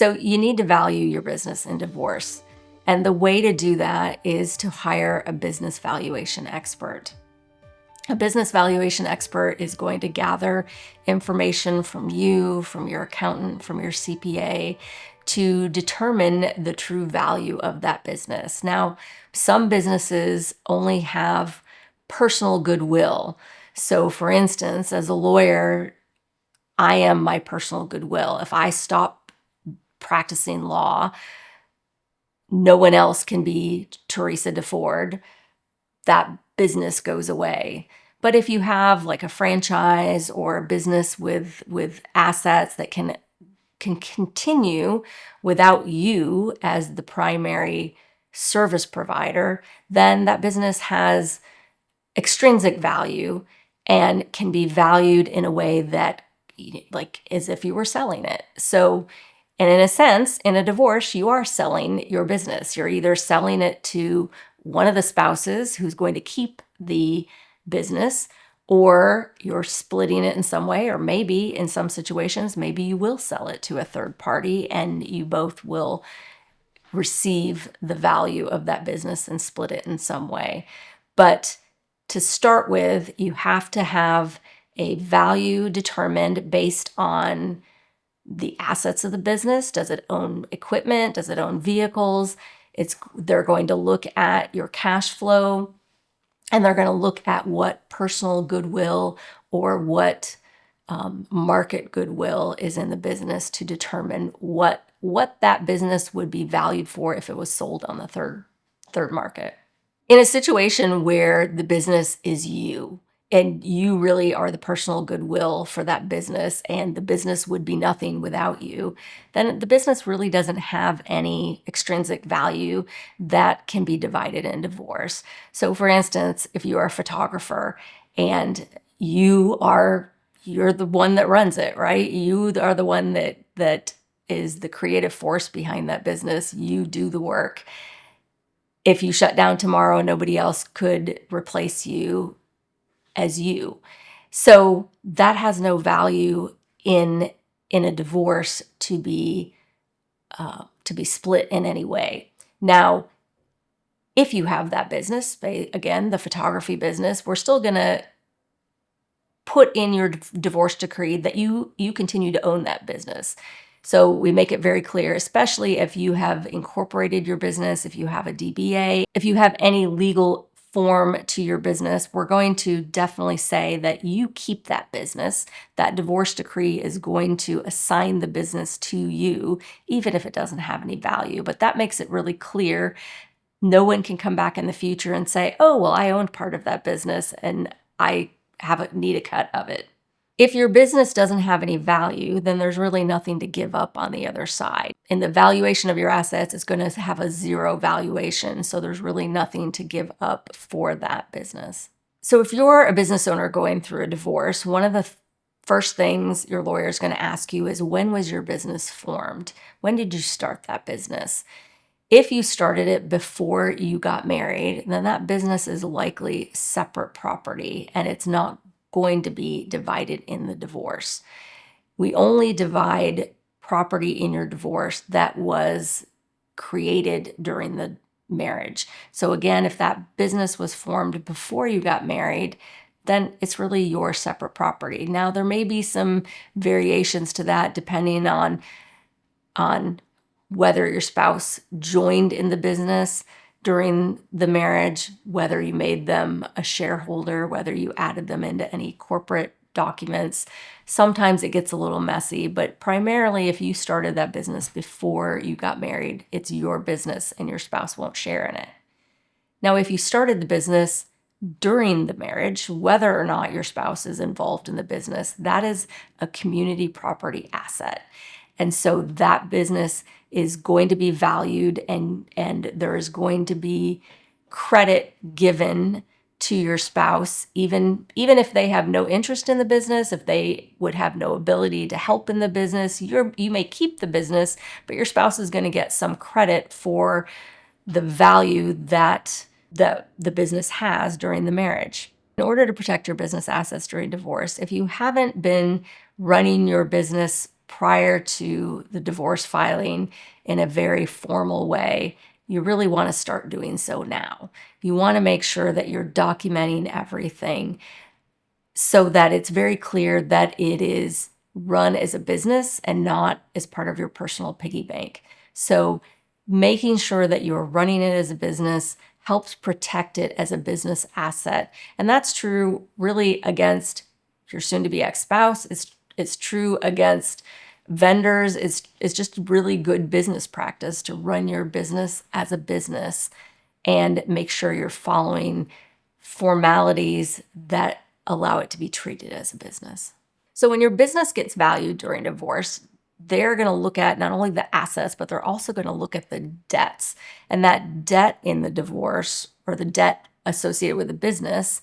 So you need to value your business in divorce. And the way to do that is to hire a business valuation expert. A business valuation expert is going to gather information from you, from your accountant, from your CPA to determine the true value of that business. Now, some businesses only have personal goodwill. So for instance, as a lawyer, I am my personal goodwill. If I stop practicing law, no one else can be Teresa DeFord. That business goes away. But if you have like a franchise or a business with assets that can continue without you as the primary service provider, then that business has extrinsic value and can be valued in a way that, like, as if you were selling it. So, and in a sense, in a divorce, you are selling your business. You're either selling it to one of the spouses who's going to keep the business, or you're splitting it in some way, or maybe in some situations, maybe you will sell it to a third party and you both will receive the value of that business and split it in some way. But to start with, you have to have a value determined based on the assets of the business. Does it own equipment? Does it own vehicles? They're going to look at your cash flow, and they're going to look at what personal goodwill or what market goodwill is in the business to determine what that business would be valued for if it was sold on the third market. In a situation where the business is you, and you really are the personal goodwill for that business, and the business would be nothing without you, then the business really doesn't have any extrinsic value that can be divided in divorce. So for instance, if you are a photographer and you're the one that runs it, right? You are the one that is the creative force behind that business. You do the work. If you shut down tomorrow, nobody else could replace you as you. So that has no value in a divorce to be split in any way. Now, if you have that business, again, the photography business, we're still going to put in your divorce decree that you continue to own that business. So we make it very clear, especially if you have incorporated your business, if you have a DBA, if you have any legal form to your business, we're going to definitely say that you keep that business. That divorce decree is going to assign the business to you, even if it doesn't have any value. But that makes it really clear. No one can come back in the future and say, oh, well, I owned part of that business and I need a cut of it. If your business doesn't have any value, then there's really nothing to give up on the other side. In the valuation of your assets, it's going to have a zero valuation, so there's really nothing to give up for that business. So if you're a business owner going through a divorce, one of the first things your lawyer is going to ask you is, when was your business formed? When did you start that business? If you started it before you got married, then that business is likely separate property and it's not going to be divided in the divorce. We only divide property in your divorce that was created during the marriage. So again, if that business was formed before you got married, then it's really your separate property. Now, there may be some variations to that depending on whether your spouse joined in the business during the marriage, whether you made them a shareholder, whether you added them into any corporate documents. Sometimes it gets a little messy, but primarily if you started that business before you got married, it's your business and your spouse won't share in it. Now, if you started the business during the marriage, whether or not your spouse is involved in the business, that is a community property asset. And so that business is going to be valued and there is going to be credit given to your spouse, even if they have no interest in the business, if they would have no ability to help in the business. You may keep the business, but your spouse is going to get some credit for the value that the business has during the marriage. In order to protect your business assets during divorce, if you haven't been running your business prior to the divorce filing in a very formal way, you really want to start doing so now. You want to make sure that you're documenting everything so that it's very clear that it is run as a business and not as part of your personal piggy bank. So making sure that you're running it as a business helps protect it as a business asset. And that's true really against your soon-to-be ex-spouse. It's true against vendors. It's just really good business practice to run your business as a business and make sure you're following formalities that allow it to be treated as a business. So when your business gets valued during divorce, they're going to look at not only the assets, but they're also going to look at the debts. And that debt in the divorce, or the debt associated with the business,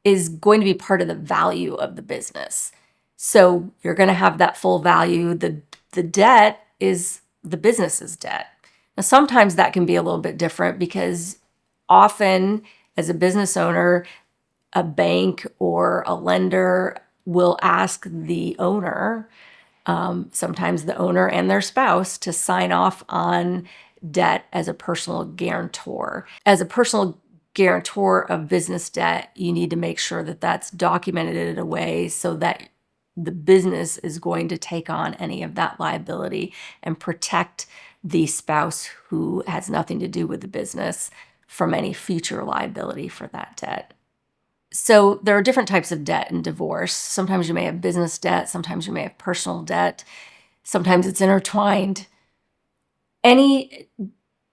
is going to be part of the value of the business. So you're going to have that full value. The debt is the business's debt. Now, sometimes that can be a little bit different because often as a business owner, a bank or a lender will ask the owner, sometimes the owner and their spouse, to sign off on debt as a personal guarantor. As a personal guarantor of business debt, you need to make sure that that's documented in a way so that the business is going to take on any of that liability and protect the spouse who has nothing to do with the business from any future liability for that debt. So there are different types of debt in divorce. Sometimes you may have business debt, sometimes you may have personal debt, sometimes it's intertwined. Any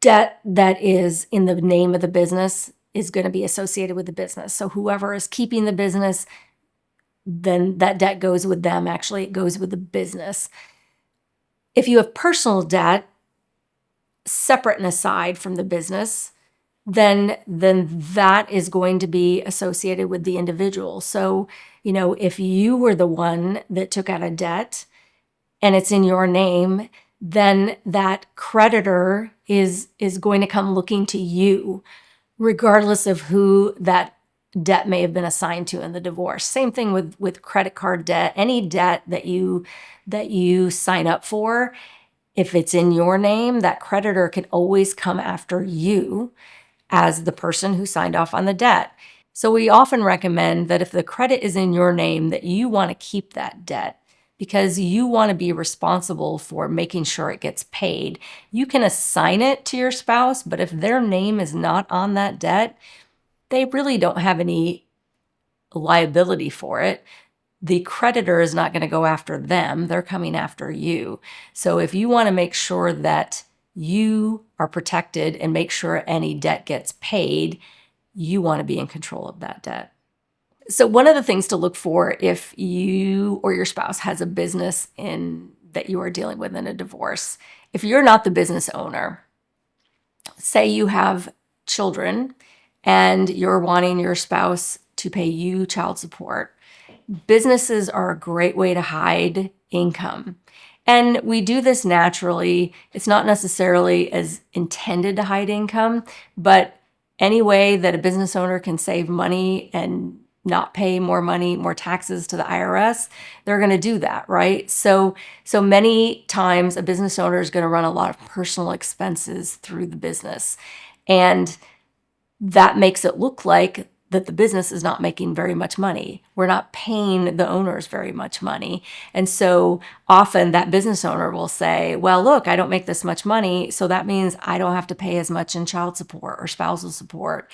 debt that is in the name of the business is going to be associated with the business. So whoever is keeping the business, then that debt goes with them. Actually, it goes with the business. If you have personal debt separate and aside from the business, then that is going to be associated with the individual. So, if you were the one that took out a debt and it's in your name, then that creditor is going to come looking to you, regardless of who that debt may have been assigned to in the divorce. Same thing with credit card debt. Any debt that you sign up for, if it's in your name, that creditor can always come after you as the person who signed off on the debt. So we often recommend that if the credit is in your name, that you want to keep that debt because you want to be responsible for making sure it gets paid. You can assign it to your spouse, but if their name is not on that debt, they really don't have any liability for it. The creditor is not going to go after them. They're coming after you. So if you want to make sure that you are protected and make sure any debt gets paid, you want to be in control of that debt. So one of the things to look for if you or your spouse has a business that you are dealing with in a divorce, if you're not the business owner, say you have children and you're wanting your spouse to pay you child support, businesses are a great way to hide income. And we do this naturally. It's not necessarily as intended to hide income, but any way that a business owner can save money and not pay more taxes to the IRS, they're going to do that, right? So many times a business owner is going to run a lot of personal expenses through the business. And that makes it look like that the business is not making very much money. We're not paying the owners very much money. And so often that business owner will say, well, look, I don't make this much money, so that means I don't have to pay as much in child support or spousal support.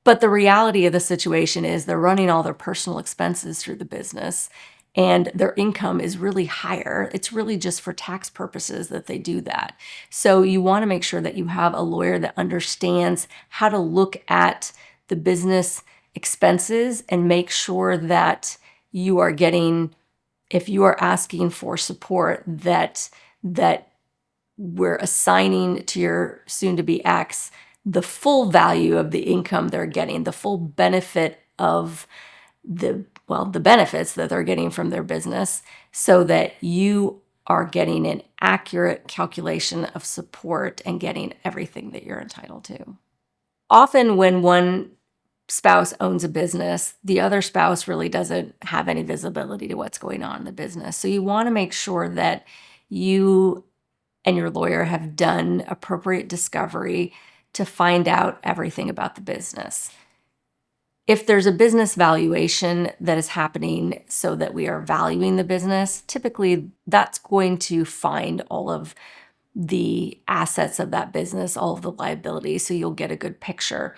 But the reality of the situation is they're running all their personal expenses through the business and their income is really higher. It's really just for tax purposes that they do that. So you want to make sure that you have a lawyer that understands how to look at the business expenses and make sure that you are getting, if you are asking for support, that we're assigning to your soon-to-be ex the full value of the income they're getting, the full benefit of the benefits that they're getting from their business, so that you are getting an accurate calculation of support and getting everything that you're entitled to. Often when one spouse owns a business, the other spouse really doesn't have any visibility to what's going on in the business. So you want to make sure that you and your lawyer have done appropriate discovery to find out everything about the business. If there's a business valuation that is happening so that we are valuing the business, typically that's going to find all of the assets of that business, all of the liabilities, so you'll get a good picture.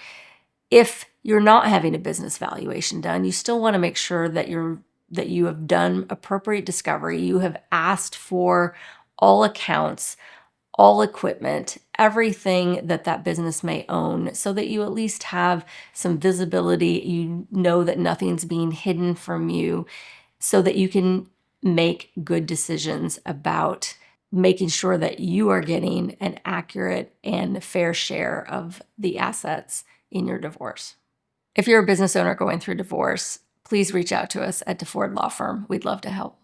If you're not having a business valuation done, you still want to make sure that you have done appropriate discovery. You have asked for all accounts, all equipment, everything that business may own, so that you at least have some visibility. You know that nothing's being hidden from you, so that you can make good decisions about making sure that you are getting an accurate and fair share of the assets in your divorce. If you're a business owner going through divorce, please reach out to us at DeFord Law Firm. We'd love to help.